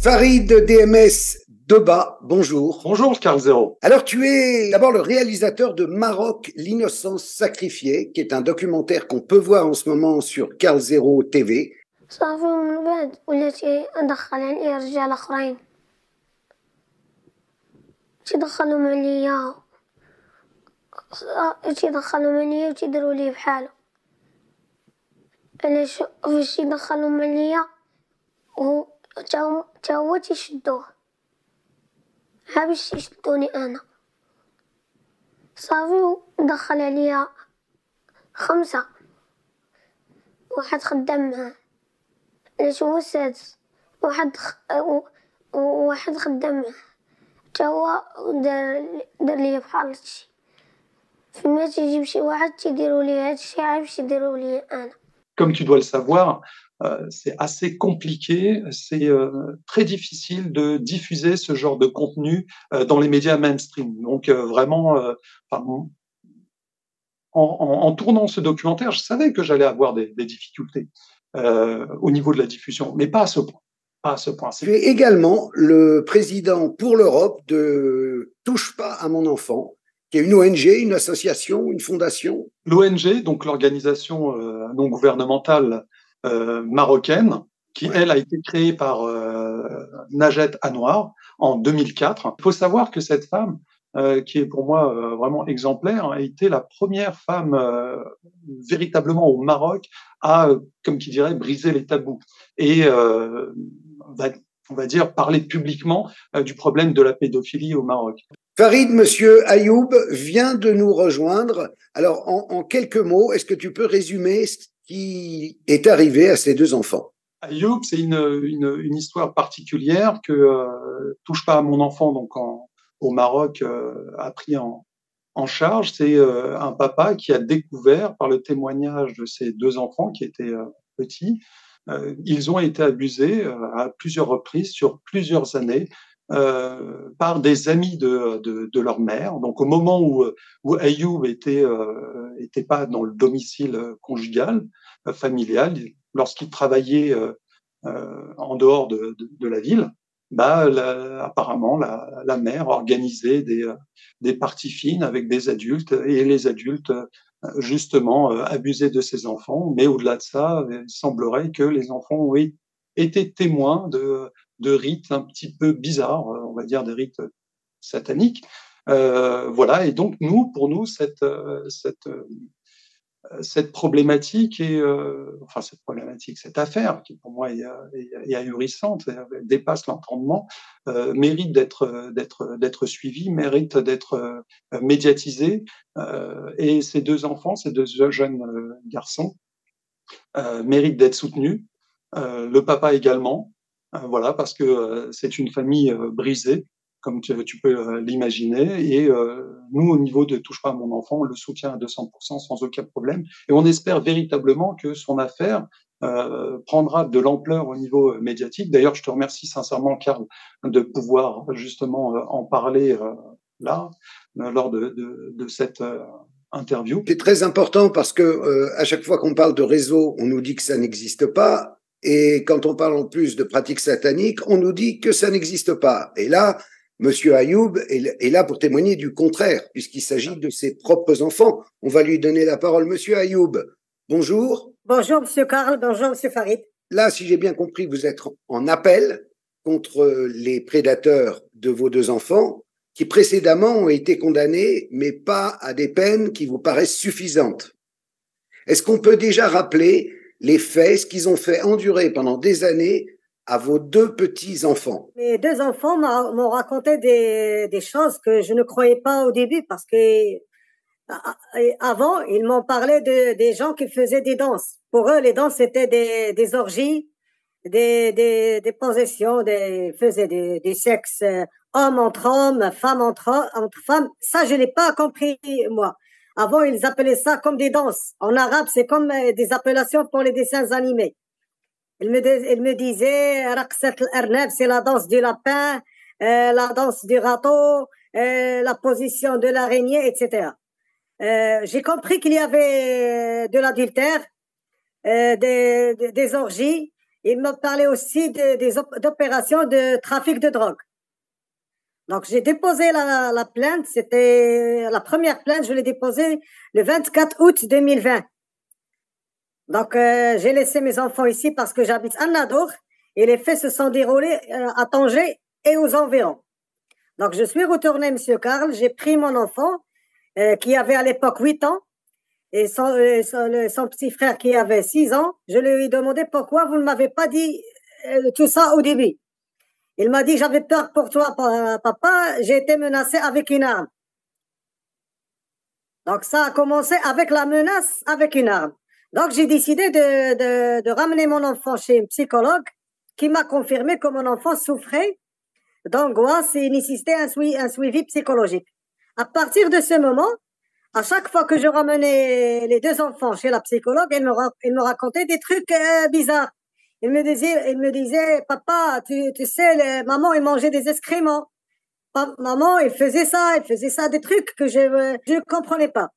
Farid DMS Debat, bonjour. Bonjour Carl Zero. Alors tu es d'abord le réalisateur de Maroc, l'innocence sacrifiée, qui est un documentaire qu'on peut voir en ce moment sur Carl Zero TV. صافي ومن بعد وليت ندخل عليا رجال اخرين تيدخلهم عليا وتيديروا لي بحالو علاش فاش يدخلهم عليا تا هو تيشدوه ها باش يشدوني انا صافي ودخل عليا 5 واحد خدام معاه علاش هو السادس واحد خدام معاه تا هو دار ليا بحال هادشي فما تيجيب شي واحد تيديروا ليه هادشي عا باش يديروا ليا انا. Comme tu dois le savoir, c'est assez compliqué, c'est très difficile de diffuser ce genre de contenu dans les médias mainstream. Donc vraiment, en tournant ce documentaire, je savais que j'allais avoir des difficultés au niveau de la diffusion, mais pas à ce point. Pas à ce point. Tu es également le président pour l'Europe de Touche pas à mon enfant, qui est une ONG, une association, une fondation. L'ONG, donc l'organisation non gouvernementale marocaine, qui elle a été créée par Najet Anouar en 2004. Il faut savoir que cette femme, qui est pour moi vraiment exemplaire, a été la première femme véritablement au Maroc à, comme qui dirait, briser les tabous et on va dire parler publiquement du problème de la pédophilie au Maroc. Farid, monsieur Ayoub vient de nous rejoindre. Alors, en quelques mots, est-ce que tu peux résumer ce qui est arrivé à ces 2 enfants? Ayoub, c'est une histoire particulière que Touche pas à mon enfant, donc au Maroc, a pris en charge. C'est un papa qui a découvert, par le témoignage de ses 2 enfants qui étaient petits, ils ont été abusés à plusieurs reprises sur plusieurs années par des amis de leur mère. Donc au moment où Ayoub était pas dans le domicile conjugal, familial, lorsqu'il travaillait en dehors de la ville, apparemment la mère organisait des parties fines avec des adultes et les adultes justement abusaient de ces enfants. Mais au-delà de ça, il semblerait que les enfants ont été témoins de rites un petit peu bizarres, on va dire des rites sataniques. Voilà. Et donc pour nous, cette problématique cette affaire qui pour moi est ahurissante, dépasse l'entendement, mérite d'être suivie, mérite d'être médiatisée, et ces 2 enfants, ces 2 jeunes garçons méritent d'être soutenus, le papa également, voilà, parce que c'est une famille brisée, comme tu peux l'imaginer. Et nous, au niveau de Touche pas à mon enfant, on le soutient à 200% sans aucun problème. Et on espère véritablement que son affaire prendra de l'ampleur au niveau médiatique. D'ailleurs, je te remercie sincèrement, Carl, de pouvoir justement en parler là, lors de cette interview. C'est très important parce que à chaque fois qu'on parle de réseau, on nous dit que ça n'existe pas. Et quand on parle en plus de pratiques sataniques, on nous dit que ça n'existe pas. Et là, monsieur Ayoub est là pour témoigner du contraire, puisqu'il s'agit de ses propres enfants. On va lui donner la parole. Monsieur Ayoub, bonjour. Bonjour, monsieur Carl. Bonjour, monsieur Farid. Là, si j'ai bien compris, vous êtes en appel contre les prédateurs de vos 2 enfants, qui précédemment ont été condamnés, mais pas à des peines qui vous paraissent suffisantes. Est-ce qu'on peut déjà rappeler les faits, ce qu'ils ont fait endurer pendant des années à vos 2 petits-enfants? Mes 2 enfants m'ont raconté des choses que je ne croyais pas au début, parce que avant, ils m'ont parlé des gens qui faisaient des danses. Pour eux, les danses, c'était des orgies, des possessions, faisaient des sexes hommes entre hommes, femmes entre femmes. Ça, je n'ai pas compris, moi. Avant, ils appelaient ça comme des danses. En arabe, c'est comme des appellations pour les dessins animés. Ils me disaient, Raqsat al-Arnab, c'est la danse du lapin, la danse du râteau, la position de l'araignée, etc. J'ai compris qu'il y avait de l'adultère, des orgies, Il me parlait aussi d'opérations de trafic de drogue. Donc, j'ai déposé la plainte. C'était la première plainte, je l'ai déposée le 24 août 2020. Donc, j'ai laissé mes enfants ici parce que j'habite à Nadour et les faits se sont déroulés à Tanger et aux environs. Donc, je suis retournée, Monsieur Karl, j'ai pris mon enfant qui avait à l'époque 8 ans et son petit frère qui avait 6 ans. Je lui ai demandé pourquoi vous ne m'avez pas dit tout ça au début. Il m'a dit, j'avais peur pour toi, papa, j'ai été menacé avec une arme. Donc, ça a commencé avec la menace avec une arme. Donc, j'ai décidé de ramener mon enfant chez un psychologue qui m'a confirmé que mon enfant souffrait d'angoisse et nécessitait un suivi psychologique. À partir de ce moment, à chaque fois que je ramenais les deux enfants chez la psychologue, elle me racontait des trucs bizarres. Il me disait, papa, tu sais, maman, elle mangeait des excréments. Maman, elle faisait ça, des trucs que je ne comprenais pas.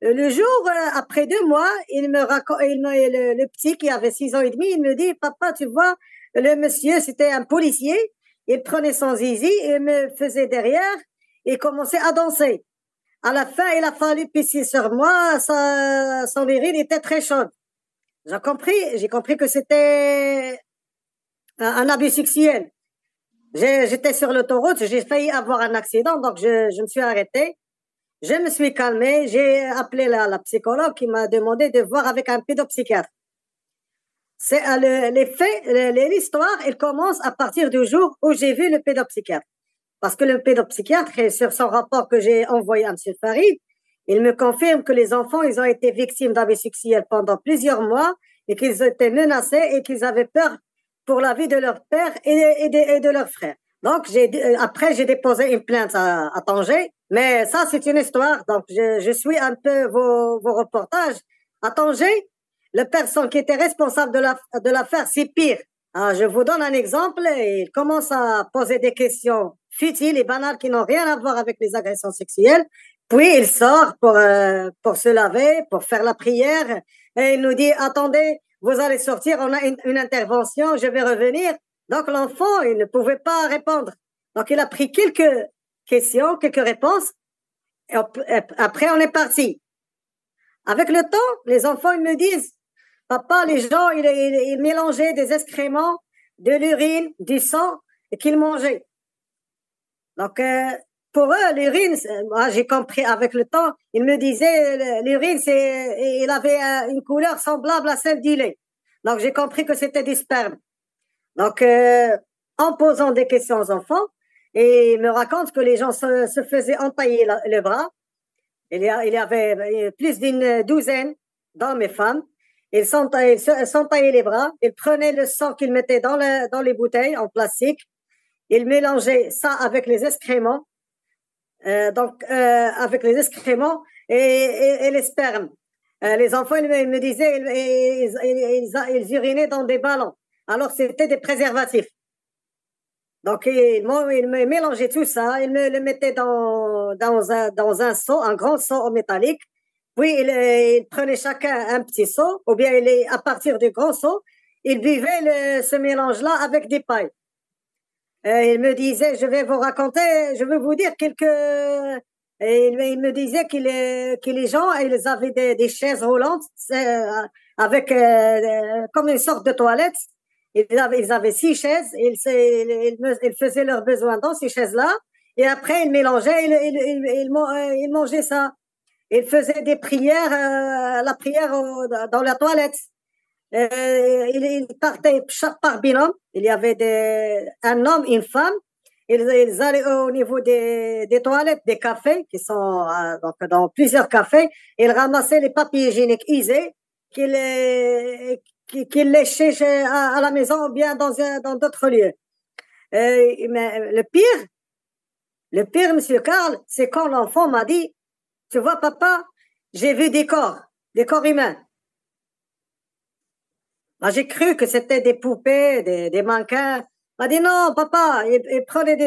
Le jour, après 2 mois, le petit qui avait 6 ans et demi, il me dit, papa, tu vois, le monsieur, c'était un policier, il prenait son zizi et me faisait derrière et commençait à danser. À la fin, il a fallu pisser sur moi, son urine était très chaude. J'ai compris que c'était un abus sexuel. J'étais sur l'autoroute, j'ai failli avoir un accident, donc je me suis arrêtée. Je me suis calmée, j'ai appelé la psychologue qui m'a demandé de voir avec un pédopsychiatre. C'est les faits, l'histoire, elle commence à partir du jour où j'ai vu le pédopsychiatre. Parce que le pédopsychiatre, sur son rapport que j'ai envoyé à M. Farid, il me confirme que les enfants, ils ont été victimes d'abus sexuels pendant plusieurs mois et qu'ils étaient menacés et qu'ils avaient peur pour la vie de leur père et de leur frère. Donc, après, j'ai déposé une plainte à Tanger, mais ça, c'est une histoire. Donc, je suis un peu vos reportages. À Tanger, la personne qui était responsable de l'affaire, c'est pire. Alors, je vous donne un exemple. Il commence à poser des questions futiles et banales qui n'ont rien à voir avec les agressions sexuelles. Puis, il sort pour se laver, pour faire la prière. Et il nous dit, attendez, vous allez sortir, on a une intervention, je vais revenir. Donc, l'enfant, il ne pouvait pas répondre. Donc, il a pris quelques questions, quelques réponses. Et après, on est parti. Avec le temps, les enfants, ils me disent, papa, les gens, ils mélangeaient des excréments, de l'urine, du sang, et qu'ils mangeaient. Donc, pour eux, l'urine, moi, j'ai compris avec le temps, ils me disaient, l'urine, il avait une couleur semblable à celle du lait. Donc, j'ai compris que c'était du sperme. Donc, en posant des questions aux enfants, et ils me racontent que les gens se faisaient entailler le bras. Il y avait plus d'une douzaine d'hommes et femmes. Ils s'entaillaient les bras. Ils prenaient le sang qu'ils mettaient dans les bouteilles en plastique. Ils mélangeaient ça avec les excréments. Avec les excréments et les spermes. Les enfants, ils me disaient, ils urinaient dans des ballons. Alors, c'était des préservatifs. Donc, ils mélangeaient tout ça, ils me le mettaient dans un seau, un grand seau métallique. Puis, ils prenaient chacun un petit seau, ou bien à partir du grand seau, ils buvaient ce mélange-là avec des pailles. Il me disait, je vais vous dire quelques... Il me disait que les gens, ils avaient des chaises roulantes avec comme une sorte de toilette. Ils avaient 6 chaises. Ils faisaient leurs besoins dans ces chaises-là. Et après, ils mélangeaient, ils mangeaient ça. Ils faisaient des prières, la prière dans la toilette. Ils partaient par binôme. Il y avait un homme, une femme. Ils allaient au niveau des toilettes, des cafés, qui sont donc dans plusieurs cafés. Ils ramassaient les papiers hygiéniques usés qu'ils léchaient à la maison ou bien dans d'autres lieux. Mais le pire, Monsieur Karl, c'est quand l'enfant m'a dit, tu vois, papa, j'ai vu des corps humains. Moi, j'ai cru que c'était des poupées, des mannequins. Il m'a dit non, papa, il prenait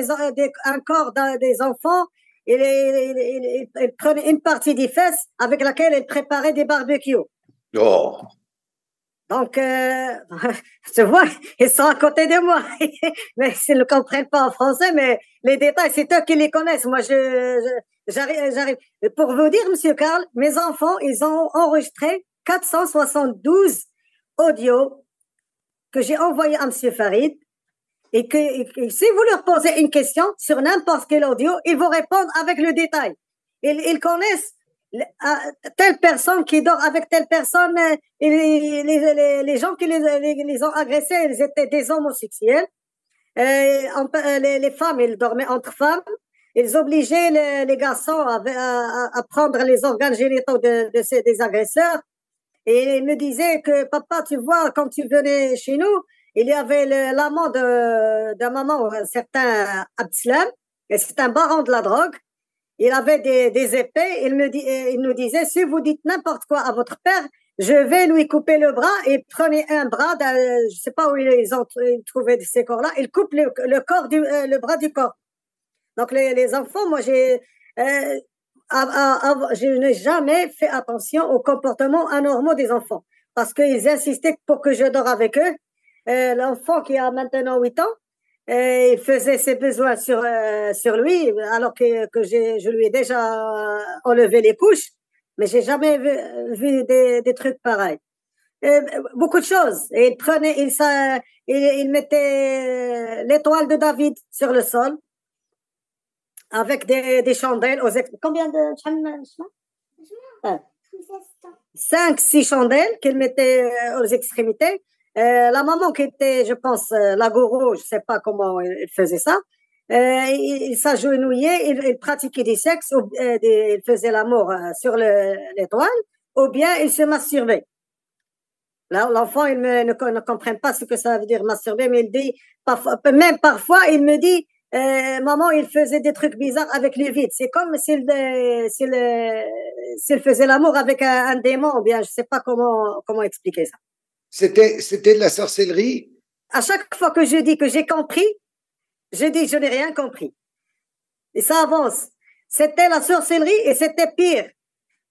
un corps des enfants, il prenait une partie des fesses avec laquelle il préparait des barbecues. Oh. Donc, tu vois, ils sont à côté de moi. Mais ils ne comprennent pas en français, mais les détails, c'est eux qui les connaissent. Moi, j'arrive. Pour vous dire, Monsieur Karl, mes enfants, ils ont enregistré 472 audios que j'ai envoyés à Monsieur Farid. Et si vous leur posez une question sur n'importe quel audio, ils vont répondre avec le détail. Ils connaissent telle personne qui dort avec telle personne, les gens qui les ont agressés, ils étaient des homosexuels. Les femmes, ils dormaient entre femmes. Ils obligeaient les garçons à prendre les organes génitaux des agresseurs. Et ils me disaient que, papa, tu vois, quand tu venais chez nous, il y avait l'amant de maman, un certain Abdeslam, et c'est un baron de la drogue. Il avait des épées. Il nous disait, si vous dites n'importe quoi à votre père, je vais lui couper le bras. Et prenez un bras, je sais pas où ils ont trouvé ces corps-là. Il coupe le bras du corps. Donc les enfants, moi je n'ai jamais fait attention aux comportements anormaux des enfants parce qu'ils insistaient pour que je dors avec eux. L'enfant qui a maintenant 8 ans, il faisait ses besoins sur lui alors que je lui ai déjà enlevé les couches, mais j'ai jamais vu des trucs pareils. Beaucoup de choses. Et il mettait l'étoile de David sur le sol avec des chandelles. Combien de chandelles? 5-6 chandelles qu'il mettait aux extrémités. La maman qui était, je pense, la gourou, je sais pas comment il faisait ça, il s'agenouillait, il pratiquait du sexe, il faisait l'amour sur l'étoile, ou bien il se masturbait. Là, l'enfant, il ne comprend pas ce que ça veut dire masturber, mais il dit, même parfois, il me dit, maman, il faisait des trucs bizarres avec les vides. C'est comme s'il faisait l'amour avec un démon, ou bien je sais pas comment expliquer ça. C'était de la sorcellerie? À chaque fois que je dis que j'ai compris, je dis que je n'ai rien compris. Et ça avance. C'était la sorcellerie et c'était pire.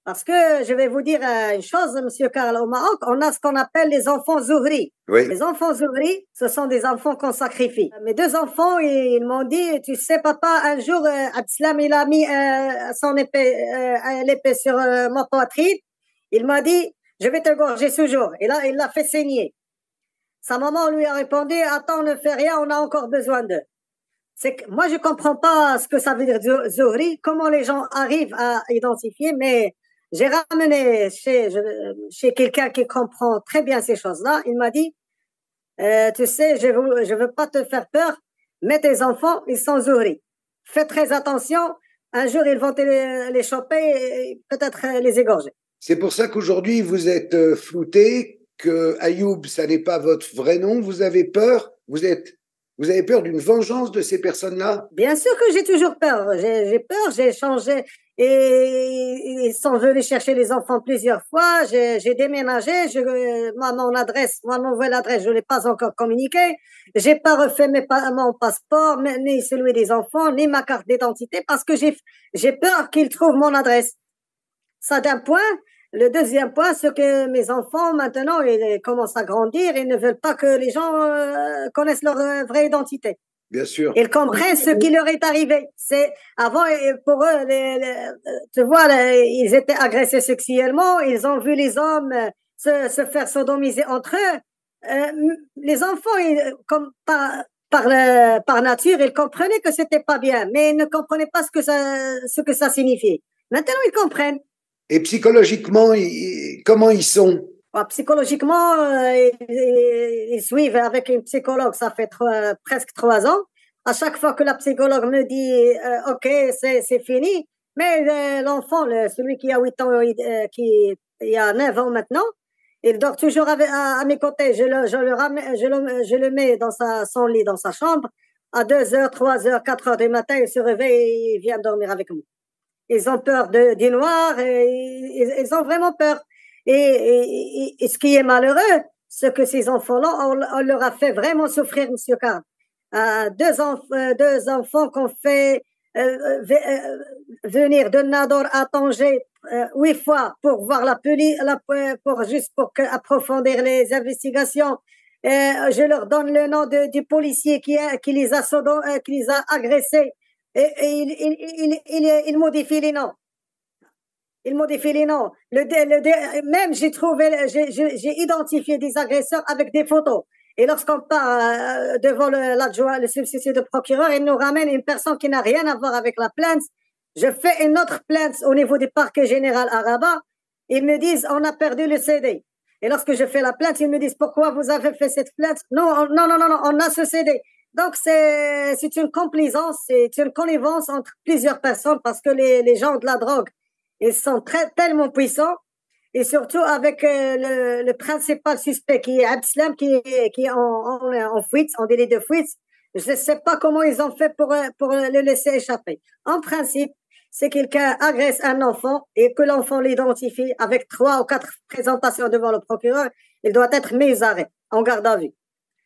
Parce que je vais vous dire une chose, Monsieur Karl, au Maroc, on a ce qu'on appelle les enfants Zohri. Oui. Les enfants Zohri, ce sont des enfants qu'on sacrifie. Mes 2 enfants, ils m'ont dit, tu sais, papa, un jour, Abdeslam, il a mis l'épée sur ma poitrine. Il m'a dit, je vais te gorger ce jour. Et là, il l'a fait saigner. Sa maman lui a répondu, attends, ne fais rien, on a encore besoin d'eux. Moi, je comprends pas ce que ça veut dire Zohri, comment les gens arrivent à identifier, mais j'ai ramené chez quelqu'un qui comprend très bien ces choses-là. Il m'a dit, tu sais, je veux pas te faire peur, mais tes enfants, ils sont Zohri. Fais très attention. Un jour, ils vont les choper et peut-être les égorger. C'est pour ça qu'aujourd'hui, vous êtes flouté, que Ayoub, ça n'est pas votre vrai nom. Vous avez peur? Vous avez peur d'une vengeance de ces personnes-là? Bien sûr que j'ai toujours peur. J'ai peur, j'ai changé. Et ils sont venus chercher les enfants plusieurs fois. J'ai déménagé. Ma nouvelle adresse, je ne l'ai pas encore communiquée. J'ai pas refait mon passeport, ni celui des enfants, ni ma carte d'identité, parce que j'ai peur qu'ils trouvent mon adresse. Ça d'un point. Le deuxième point, c'est que mes enfants, maintenant, ils commencent à grandir. Ils ne veulent pas que les gens connaissent leur vraie identité. Bien sûr. Ils comprennent ce qui leur est arrivé. Avant, pour eux, tu vois, ils étaient agressés sexuellement. Ils ont vu les hommes se faire sodomiser entre eux. Les enfants, comme par nature, ils comprenaient que c'était pas bien, mais ils ne comprenaient pas ce que ça signifiait. Maintenant, ils comprennent. Et psychologiquement, comment ils sont? Psychologiquement, ils suivent avec une psychologue, ça fait presque 3 ans. À chaque fois que la psychologue me dit OK, c'est fini, mais l'enfant, celui qui a 8 ans, qui a 9 ans maintenant, il dort toujours à mes côtés. Je le mets dans son lit, dans sa chambre. À 2h, 3h, 4h du matin, il se réveille et il vient dormir avec nous. Ils ont peur du noir, ils ont vraiment peur. Et ce qui est malheureux, c'est que ces enfants-là, on leur a fait vraiment souffrir, Monsieur Karl. 2 enfants qu'on fait venir de Nador à Tanger 8 fois pour voir la police, juste pour approfondir les investigations. Je leur donne le nom du policier qui les a agressés et il modifie les noms. Il modifie les noms. Même j'ai identifié des agresseurs avec des photos. Et lorsqu'on part devant l'adjoint, le substitut de procureur, il nous ramène une personne qui n'a rien à voir avec la plainte. Je fais une autre plainte au niveau du parquet général à Rabat. Ils me disent, on a perdu le CD. Et lorsque je fais la plainte, ils me disent, pourquoi vous avez fait cette plainte? Non, on a ce CD. Donc, c'est une complaisance, c'est une connivence entre plusieurs personnes parce que les gens de la drogue, ils sont tellement puissants. Et surtout avec le principal suspect qui est Abdeslam, qui est en fuite, en délit de fuite. Je ne sais pas comment ils ont fait pour le laisser échapper. En principe, si quelqu'un agresse un enfant et que l'enfant l'identifie avec 3 ou 4 présentations devant le procureur, il doit être mis aux arrêts, en garde à vue.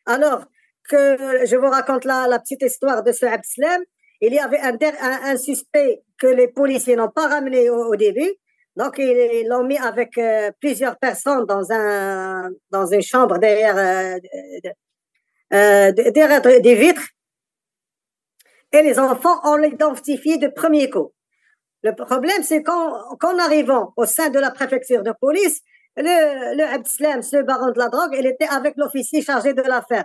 Alors que je vous raconte la petite histoire de ce Abdeslam, il y avait un suspect que les policiers n'ont pas ramené au début. Donc, ils l'ont mis avec plusieurs personnes dans une chambre derrière des vitres. Et les enfants, on l'identifie de premier coup. Le problème, c'est qu'en arrivant au sein de la préfecture de police, le Abdeslam, ce baron de la drogue, il était avec l'officier chargé de l'affaire.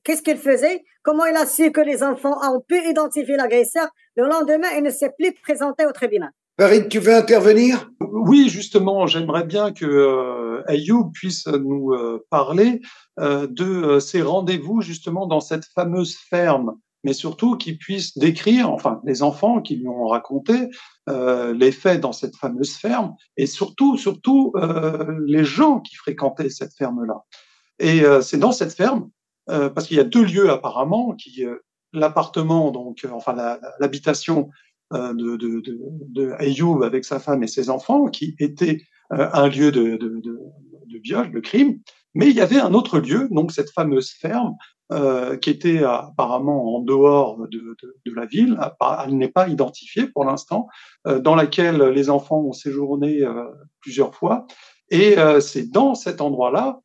Qu'est-ce qu'il faisait? Comment il a su que les enfants ont pu identifier l'agresseur? Le lendemain, il ne s'est plus présenté au tribunal. Farid, tu veux intervenir? Oui, justement, j'aimerais bien que Ayoub puisse nous parler de ces rendez-vous justement dans cette fameuse ferme, mais surtout qu'il puisse décrire, enfin les enfants qui lui ont raconté les faits dans cette fameuse ferme, et surtout les gens qui fréquentaient cette ferme-là. Et c'est dans cette ferme, parce qu'il y a 2 lieux apparemment, l'appartement, donc enfin l'habitation de Ayoub avec sa femme et ses enfants, qui était un lieu de viol, de crime, mais il y avait un autre lieu, donc cette fameuse ferme, qui était apparemment en dehors de la ville, elle n'est pas identifiée pour l'instant, dans laquelle les enfants ont séjourné plusieurs fois, et c'est dans cet endroit-là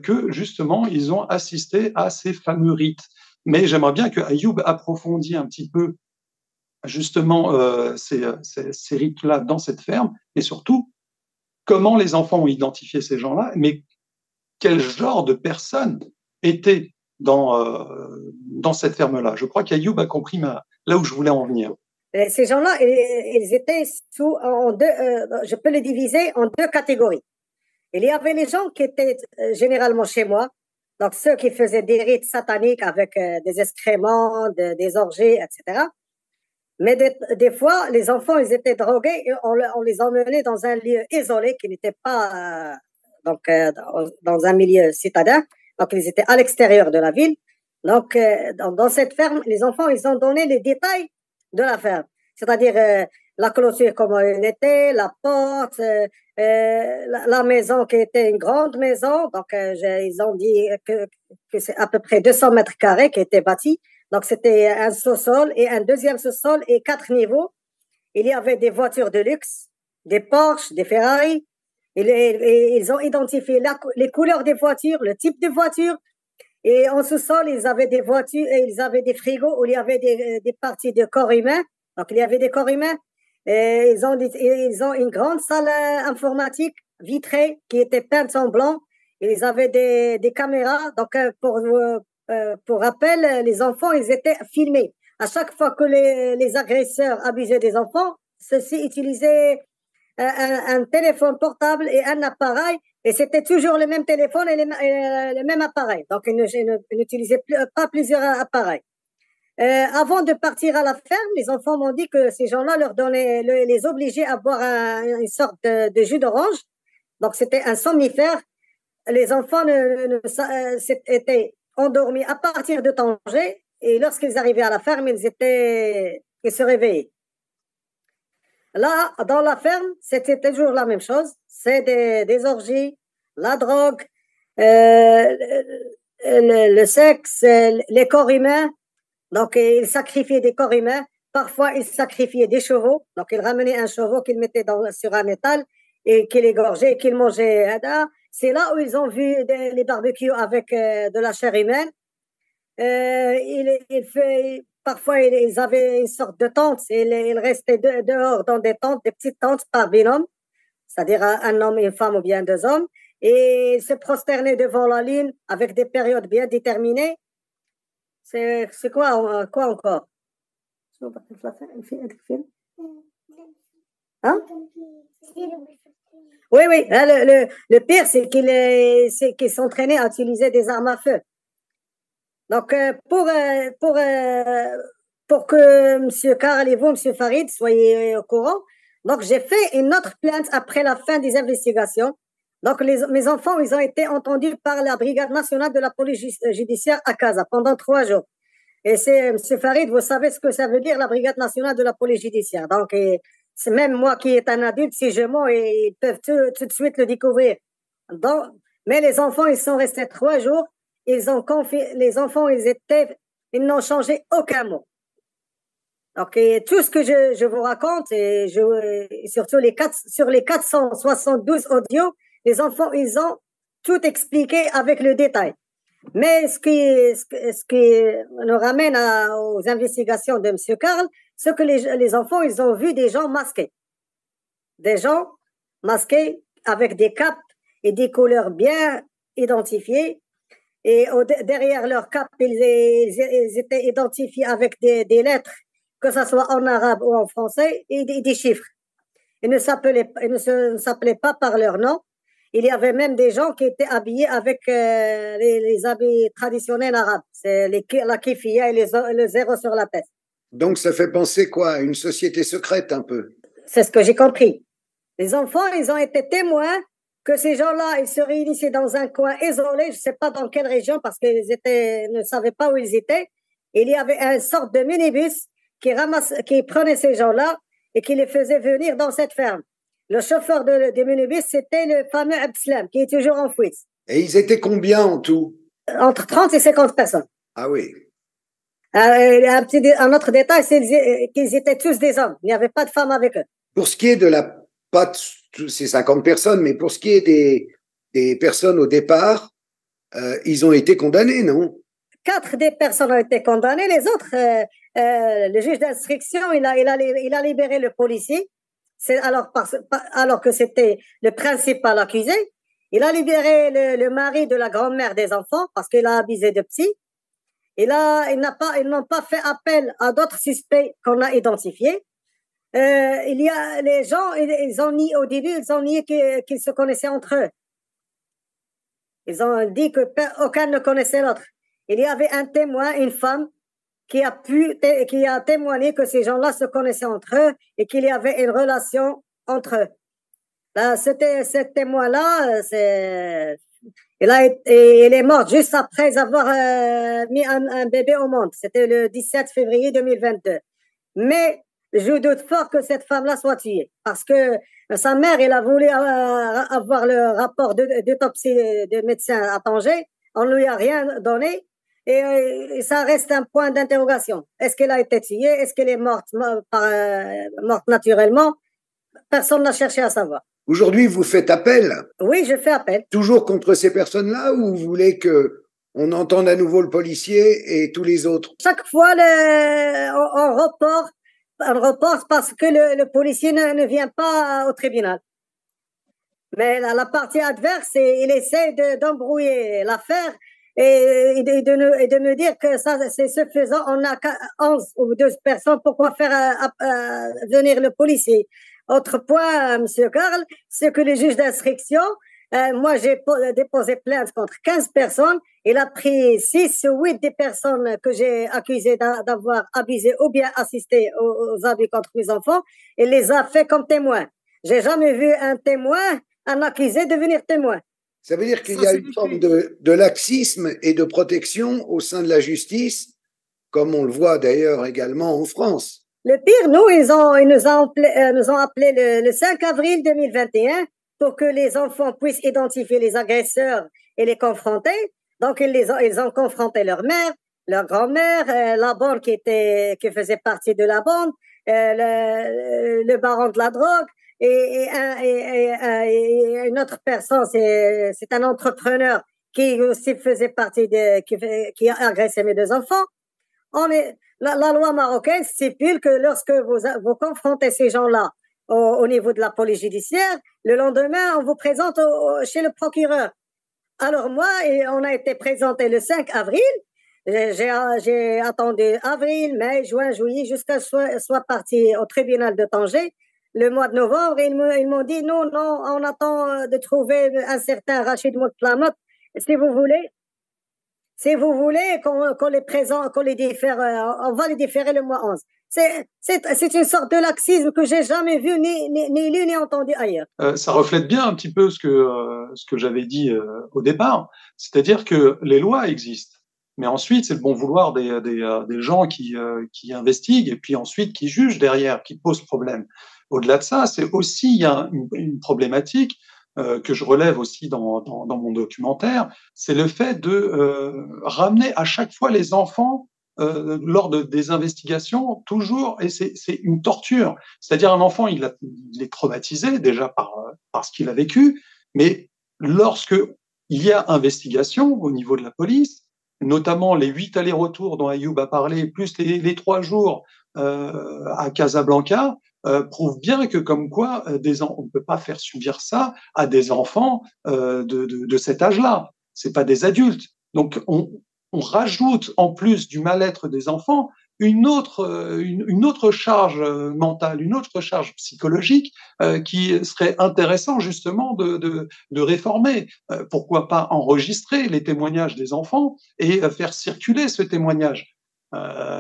que justement ils ont assisté à ces fameux rites. Mais j'aimerais bien que Ayoub approfondisse un petit peu justement ces rites-là dans cette ferme, et surtout comment les enfants ont identifié ces gens-là, mais quel genre de personnes étaient dans cette ferme-là. Je crois qu'Ayoub a compris là où je voulais en venir. Ces gens-là, ils étaient je peux les diviser en 2 catégories. Il y avait les gens qui étaient généralement chez moi, donc ceux qui faisaient des rites sataniques avec des excréments, des orgies, etc. Mais des fois, les enfants, ils étaient drogués et on les emmenait dans un lieu isolé qui n'était pas dans un milieu citadin. Donc, ils étaient à l'extérieur de la ville. Donc, dans cette ferme, les enfants, ils ont donné les détails de la ferme. C'est-à-dire la clôture, comment elle était, la porte, la maison qui était une grande maison. Donc, ils ont dit que c'est à peu près 200 mètres carrés qui étaient bâtis. Donc, c'était un sous-sol et un deuxième sous-sol et 4 niveaux. Il y avait des voitures de luxe, des Porsche, des Ferrari. Ils ont identifié les couleurs des voitures, le type de voiture. Et en sous-sol, ils avaient des voitures et ils avaient des frigos où il y avait des parties de corps humains. Donc, il y avait des corps humains. Et ils ont une grande salle informatique vitrée qui était peinte en blanc. Et ils avaient des caméras. Donc, pour rappel, les enfants, ils étaient filmés. À chaque fois que les agresseurs abusaient des enfants, ceux-ci utilisaient un téléphone portable et un appareil, et c'était toujours le même téléphone et le même appareil. Donc, ils n'utilisaient pas plusieurs appareils. Avant de partir à la ferme, les enfants m'ont dit que ces gens-là les obligeaient à boire une sorte de jus d'orange. Donc, c'était un somnifère. Les enfants étaient endormis à partir de Tanger, et lorsqu'ils arrivaient à la ferme, ils se réveillaient. Là, dans la ferme, c'était toujours la même chose. C'est des orgies, la drogue, le sexe, les corps humains. Donc, ils sacrifiaient des corps humains. Parfois, ils sacrifiaient des chevaux. Donc, ils ramenaient un chevaux qu'ils mettaient sur un étal et qu'ils égorgeaient et qu'ils mangeaient. C'est là où ils ont vu les barbecues avec de la chair humaine. Parfois, ils avaient une sorte de tente. Ils restaient dehors dans des tentes, des petites tentes par binôme, c'est-à-dire un homme, une femme ou bien deux hommes. Et ils se prosternaient devant la lune avec des périodes bien déterminées. C'est quoi encore? Hein? Oui. Le pire, c'est qu'ils s'entraînaient à utiliser des armes à feu. Donc, pour que M. Karl et vous, M. Farid, soyez au courant, donc j'ai fait une autre plainte après la fin des investigations. Donc, mes enfants, ils ont été entendus par la Brigade nationale de la police judiciaire à Casa pendant 3 jours. Et c'est, M. Farid, vous savez ce que ça veut dire, la Brigade nationale de la police judiciaire. Donc, c'est même moi qui est un adulte, si je mens, et ils peuvent tout de suite le découvrir. Donc, mais les enfants, ils sont restés 3 jours. Les enfants, ils n'ont changé aucun mot. Donc, tout ce que je vous raconte, et surtout sur les 472 audios, les enfants, ils ont tout expliqué avec le détail. Mais ce qui nous ramène aux investigations de M. Karl, c'est que les enfants, ils ont vu des gens masqués. Des gens masqués avec des capes et des couleurs bien identifiées. Et derrière leur cape, ils étaient identifiés avec des lettres, que ce soit en arabe ou en français, et des chiffres. Ils ne s'appelaient pas par leur nom. Il y avait même des gens qui étaient habillés avec les habits traditionnels arabes. C'est la kifia et le zéro sur la tête. Donc, ça fait penser quoi? À une société secrète, un peu? C'est ce que j'ai compris. Les enfants, ils ont été témoins que ces gens-là, ils se réunissaient dans un coin isolé, je ne sais pas dans quelle région, parce qu'ils ne savaient pas où ils étaient. Il y avait une sorte de minibus qui prenait ces gens-là et qui les faisait venir dans cette ferme. Le chauffeur de minibus, c'était le fameux Abdeslam, qui est toujours en fuite. Et ils étaient combien en tout? Entre 30 et 50 personnes. Ah oui. Un autre détail, c'est qu'ils étaient tous des hommes. Il n'y avait pas de femmes avec eux. Pour ce qui est pas de ces 50 personnes, mais pour ce qui est des personnes au départ, ils ont été condamnés, non? 4 des personnes ont été condamnées. Les autres, le juge d'instruction, il a libéré le policier. Alors que c'était le principal accusé. Il a libéré le mari de la grand-mère des enfants parce qu'il a abusé de psy. Ils n'ont pas fait appel à d'autres suspects qu'on a identifiés. Les gens, au début, ils ont nié qu'ils se connaissaient entre eux. Ils ont dit qu'aucun ne connaissait l'autre. Il y avait un témoin, une femme, qui a témoigné que ces gens-là se connaissaient entre eux et qu'il y avait une relation entre eux. Là, ce témoin-là, il est mort juste après avoir mis un bébé au monde. C'était le 17 février 2022. Mais je doute fort que cette femme-là soit tuée parce que sa mère, elle a voulu avoir le rapport d'autopsie de médecin à Tanger. On ne lui a rien donné. Et ça reste un point d'interrogation. Est-ce qu'elle a été tuée? Est-ce qu'elle est morte naturellement? Personne n'a cherché à savoir. Aujourd'hui, vous faites appel? Oui, je fais appel. Toujours contre ces personnes-là ou vous voulez qu'on entende à nouveau le policier et tous les autres? Chaque fois, on reporte parce que le policier ne vient pas au tribunal. Mais la partie adverse, il essaie d'embrouiller l'affaire. Et de me dire que ça, c'est suffisant, on a 11 ou 12 personnes, pourquoi faire venir le policier? Autre point, M. Karl, c'est que le juge d'instruction, moi j'ai déposé plainte contre 15 personnes, il a pris 6 ou 8 des personnes que j'ai accusées d'avoir abusé ou bien assisté aux abus contre mes enfants, et les a fait comme témoins. J'ai jamais vu un témoin, un accusé devenir témoin. Ça veut dire qu'il y a une forme de laxisme et de protection au sein de la justice, comme on le voit d'ailleurs également en France. Le pire, ils nous ont appelé le 5 avril 2021 pour que les enfants puissent identifier les agresseurs et les confronter. Donc, ils ont confronté leur mère, leur grand-mère, la bande qui faisait partie de la bande, le baron de la drogue, et une autre personne, c'est un entrepreneur qui aussi faisait partie qui a agressé mes deux enfants. La loi marocaine stipule que lorsque vous confrontez ces gens-là au niveau de la police judiciaire, le lendemain, on vous présente chez le procureur. Alors moi, on a été présenté le 5 avril. J'ai attendu avril, mai, juin, juillet, jusqu'à soit parti au tribunal de Tanger. Le mois de novembre, ils m'ont dit non, on attend de trouver un certain Rachid Moutlamot. Si vous voulez qu'on les présente, qu'on les diffère, on va les différer le mois 11. C'est une sorte de laxisme que j'ai jamais vu, ni lu, ni entendu ailleurs. Ça reflète bien un petit peu ce que j'avais dit au départ. C'est-à-dire que les lois existent. Mais ensuite, c'est le bon vouloir des gens qui investiguent et puis ensuite qui jugent derrière, qui posent problème. Au-delà de ça, c'est aussi, il y a une problématique que je relève aussi dans mon documentaire, c'est le fait de ramener à chaque fois les enfants lors des investigations, toujours, et c'est une torture. C'est-à-dire un enfant, il est traumatisé déjà par ce qu'il a vécu, mais lorsque il y a investigation au niveau de la police, notamment les 8 allers-retours dont Ayoub a parlé, plus les 3 jours à Casablanca, prouve bien que comme quoi on ne peut pas faire subir ça à des enfants de cet âge-là. C'est pas des adultes. Donc on rajoute en plus du mal-être des enfants une autre charge mentale, une autre charge psychologique qui serait intéressant justement de réformer. Pourquoi pas enregistrer les témoignages des enfants et faire circuler ce témoignage.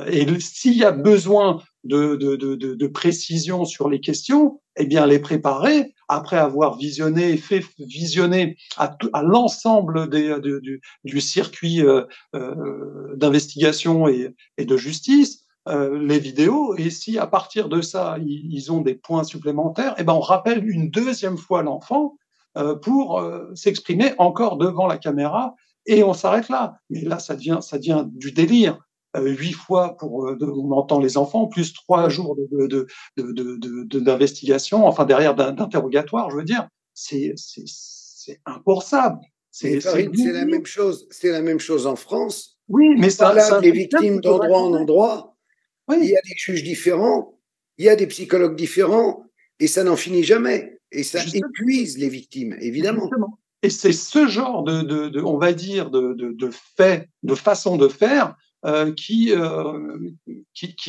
Et s'il y a besoin de précision sur les questions, eh bien les préparer après avoir fait visionner à l'ensemble du circuit d'investigation et de justice les vidéos. Et si à partir de ça ils ont des points supplémentaires, eh ben on rappelle une deuxième fois l'enfant pour s'exprimer encore devant la caméra et on s'arrête là. Mais là ça devient du délire. 8 fois on entend les enfants, plus 3 jours d'investigation, enfin derrière d'interrogatoire, je veux dire, c'est impensable. C'est la même chose. C'est la même chose en France. Oui, mais ça les victimes d'endroit en endroit. Oui. Il y a des juges différents, il y a des psychologues différents, et ça n'en finit jamais. Et ça épuise les victimes, évidemment. Justement. Et c'est ce genre on va dire, de fait, de façon de faire. Qui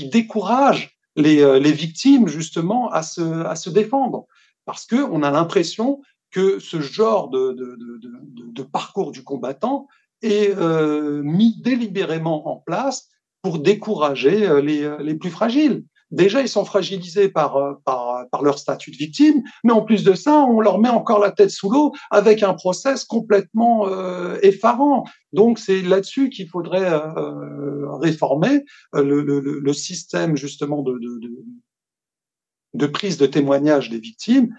décourage les victimes justement à se défendre, parce que on a l'impression que ce genre de parcours du combattant est mis délibérément en place pour décourager les plus fragiles. Déjà, ils sont fragilisés par leur statut de victime, mais en plus de ça, on leur met encore la tête sous l'eau avec un process complètement effarant. Donc, c'est là-dessus qu'il faudrait réformer le système justement de prise de témoignage des victimes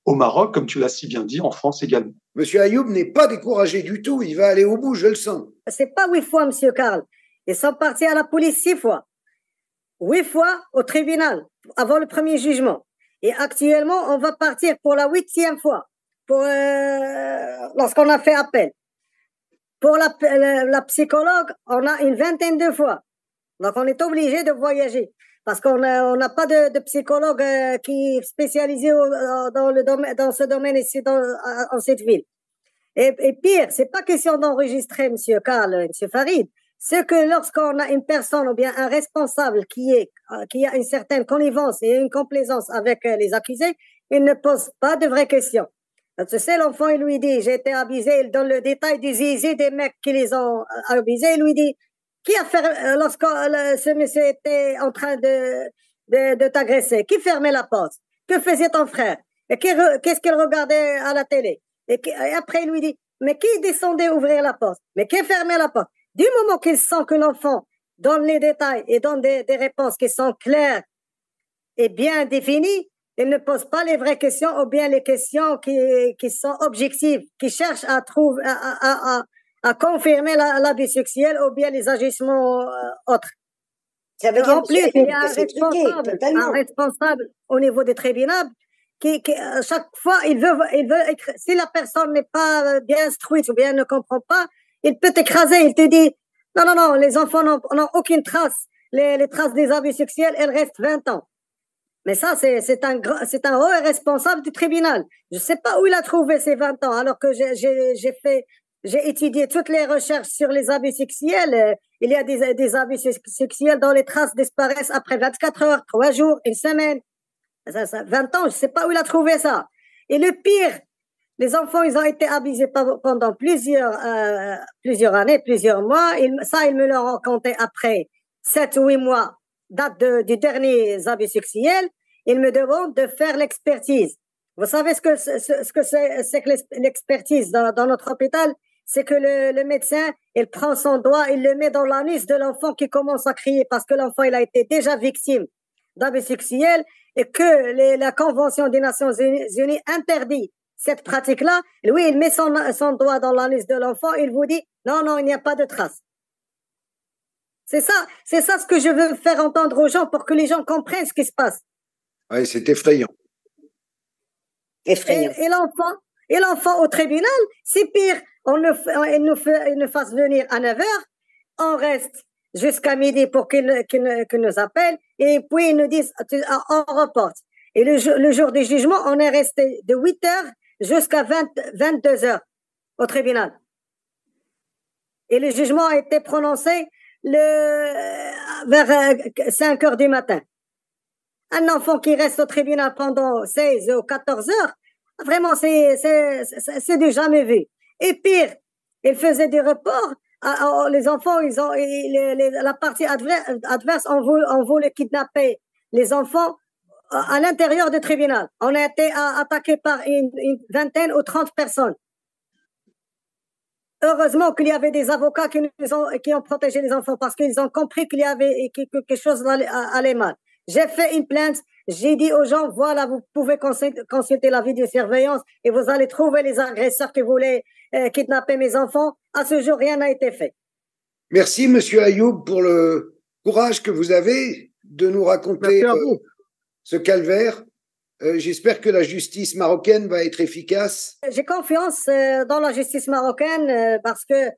au Maroc, comme tu l'as si bien dit, en France également. Monsieur Ayoub n'est pas découragé du tout, il va aller au bout, je le sens. C'est pas 8 fois, Monsieur Karl. Ils sont partis à la police 6 fois. 8 fois au tribunal avant le premier jugement. Et actuellement, on va partir pour la 8e fois lorsqu'on a fait appel. Pour la psychologue, on a une 20aine de fois. Donc, on est obligé de voyager parce qu'on n'a pas de psychologue qui est spécialisé dans ce domaine ici, en cette ville. Et pire, c'est pas question d'enregistrer, Monsieur Karl, Monsieur Farid. C'est que lorsqu'on a une personne ou bien un responsable qui a une certaine connivence et une complaisance avec les accusés, il ne pose pas de vraies questions. Tu sais, l'enfant, il lui dit, j'ai été abusé, il donne le détail du zizi des mecs qui les ont abusés, il lui dit, qui a fait, lorsque ce monsieur était en train de t'agresser, qui fermait la porte? Que faisait ton frère? Et qu'est-ce qu'il regardait à la télé? Et après, il lui dit, mais qui descendait ouvrir la porte? Mais qui fermait la porte? Du moment qu'il sent que l'enfant donne les détails et donne des réponses qui sont claires et bien définies, il ne pose pas les vraies questions ou bien les questions qui sont objectives, qui cherchent à à confirmer l'abus sexuel ou bien les agissements autres. En plus, il y a un responsable au niveau des tribunaux qui à chaque fois, il veut écrire. Si la personne n'est pas bien instruite ou bien ne comprend pas, il peut t'écraser. Il te dit, non, les enfants n'ont aucune trace. Les traces des abus sexuels, elles restent 20 ans. Mais ça, c'est un haut responsable du tribunal. Je sais pas où il a trouvé ces 20 ans, alors que j'ai étudié toutes les recherches sur les abus sexuels. Il y a des abus sexuels dont les traces disparaissent après 24 heures, 3 jours, une semaine. 20 ans, je sais pas où il a trouvé ça. Et le pire, les enfants, ils ont été abusés pendant plusieurs années, plusieurs mois. Ils me l'ont raconté après 7 ou 8 mois, date du dernier abus sexuel. Ils me demandent de faire l'expertise. Vous savez ce que c'est que l'expertise dans notre hôpital? C'est que le médecin, il prend son doigt, il le met dans l'anus de l'enfant qui commence à crier parce que l'enfant, il a été déjà victime d'abus sexuels et que la Convention des Nations Unies interdit cette pratique-là. Lui, il met son doigt dans l'anus de l'enfant, il vous dit, non, il n'y a pas de trace. C'est ça ce que je veux faire entendre aux gens pour que les gens comprennent ce qui se passe. Oui, c'est effrayant. Et l'enfant au tribunal, c'est pire. Il nous fasse venir à 9h, on reste jusqu'à midi pour qu'il nous appelle, et puis ils nous disent, on reporte. Et le jour du jugement, on est resté de 8h jusqu'à 22h au tribunal. Et le jugement a été prononcé vers 5h du matin. Un enfant qui reste au tribunal pendant 16 ou 14 heures, vraiment, c'est du jamais vu. Et pire, il faisait des reports. Les enfants, la partie adverse, on voulait kidnapper les enfants à l'intérieur du tribunal. On a été attaqué par une vingtaine ou 30 personnes. Heureusement qu'il y avait des avocats qui ont protégé les enfants parce qu'ils ont compris qu'il y avait quelque chose allait mal. J'ai fait une plainte, j'ai dit aux gens, voilà, vous pouvez consulter la vidéosurveillance et vous allez trouver les agresseurs qui voulaient kidnapper mes enfants. À ce jour, rien n'a été fait. Merci, Monsieur Ayoub, pour le courage que vous avez de nous raconter ce calvaire. J'espère que la justice marocaine va être efficace. J'ai confiance dans la justice marocaine parce que,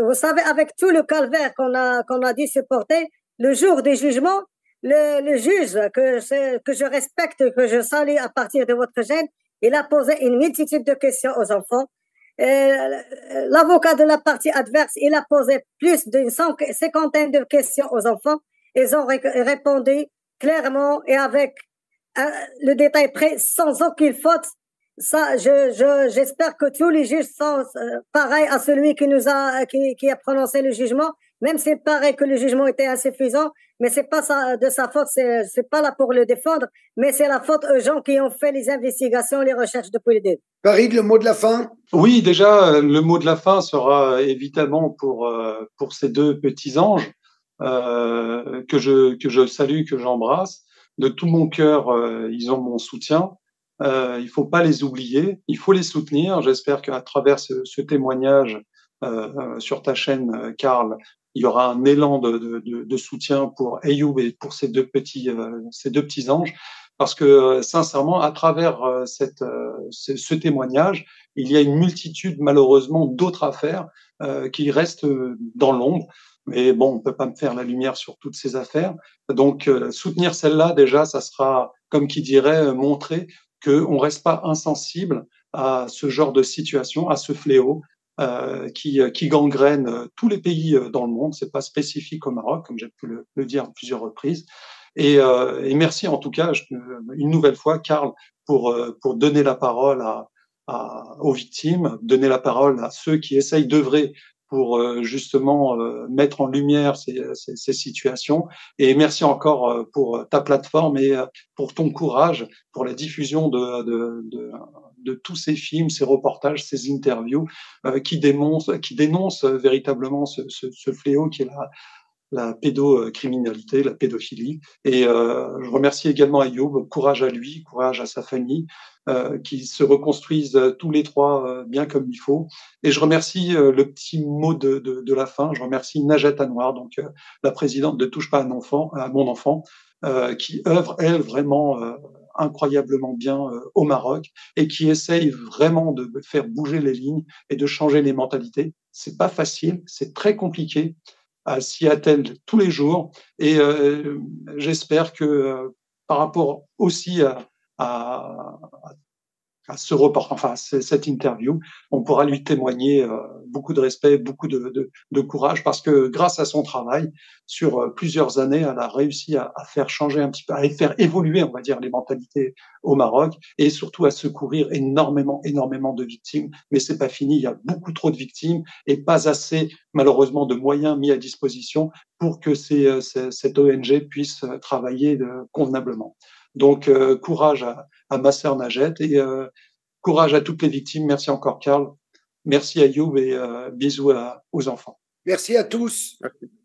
vous savez, avec tout le calvaire qu'on a dû supporter, le jour du jugement, le juge que je respecte, que je salue à partir de votre chaîne, il a posé une multitude de questions aux enfants. L'avocat de la partie adverse, il a posé plus d'une cinquantaine de questions aux enfants. Ils ont répondu clairement et avec le détail près, sans aucune faute. Ça, j'espère que tous les juges sont pareils à celui qui a prononcé le jugement, même s'il paraît que le jugement était insuffisant, mais c'est pas de sa faute, c'est pas là pour le défendre, mais c'est la faute aux gens qui ont fait les investigations, les recherches depuis le début. Farid, le mot de la fin? Oui, déjà, le mot de la fin sera évidemment pour ces deux petits anges que je salue, que j'embrasse. De tout mon cœur, ils ont mon soutien. Il faut pas les oublier, il faut les soutenir. J'espère qu'à travers ce témoignage sur ta chaîne, Karl, il y aura un élan de soutien pour Ayoub et pour ces deux petits anges, parce que sincèrement, à travers ce témoignage, il y a une multitude malheureusement d'autres affaires qui restent dans l'ombre. Mais bon, on peut pas me faire la lumière sur toutes ces affaires. Donc, soutenir celle-là, déjà, ça sera, comme qui dirait, montrer qu'on reste pas insensible à ce genre de situation, à ce fléau qui gangrène tous les pays dans le monde. C'est pas spécifique au Maroc, comme j'ai pu le dire à plusieurs reprises. Et merci en tout cas, une nouvelle fois, Karl, pour donner la parole aux victimes, donner la parole à ceux qui essayent d'œuvrer pour justement mettre en lumière ces situations. Et merci encore pour ta plateforme et pour ton courage, pour la diffusion de tous ces films, ces reportages, ces interviews qui dénoncent véritablement ce fléau qui est la pédocriminalité, la pédophilie. Et je remercie également Ayoub, courage à lui, courage à sa famille, qui se reconstruisent tous les trois bien comme il faut. Et je remercie le petit mot de la fin, je remercie Najat Anwar, donc la présidente de Touche pas à mon enfant, qui œuvre, elle, vraiment incroyablement bien au Maroc et qui essaye vraiment de faire bouger les lignes et de changer les mentalités. C'est pas facile, c'est très compliqué à s'y attelle tous les jours et j'espère que par rapport aussi à ce report, enfin cette interview, on pourra lui témoigner beaucoup de respect, beaucoup de courage, parce que grâce à son travail sur plusieurs années, elle a réussi à faire changer un petit peu, à faire évoluer, on va dire, les mentalités au Maroc, et surtout à secourir énormément de victimes. Mais c'est pas fini, il y a beaucoup trop de victimes et pas assez, malheureusement, de moyens mis à disposition pour que cette ONG puisse travailler convenablement. Donc courage à ma sœur Najat et courage à toutes les victimes. Merci encore Karl. Merci Ayoub et bisous aux enfants. Merci à tous. Merci.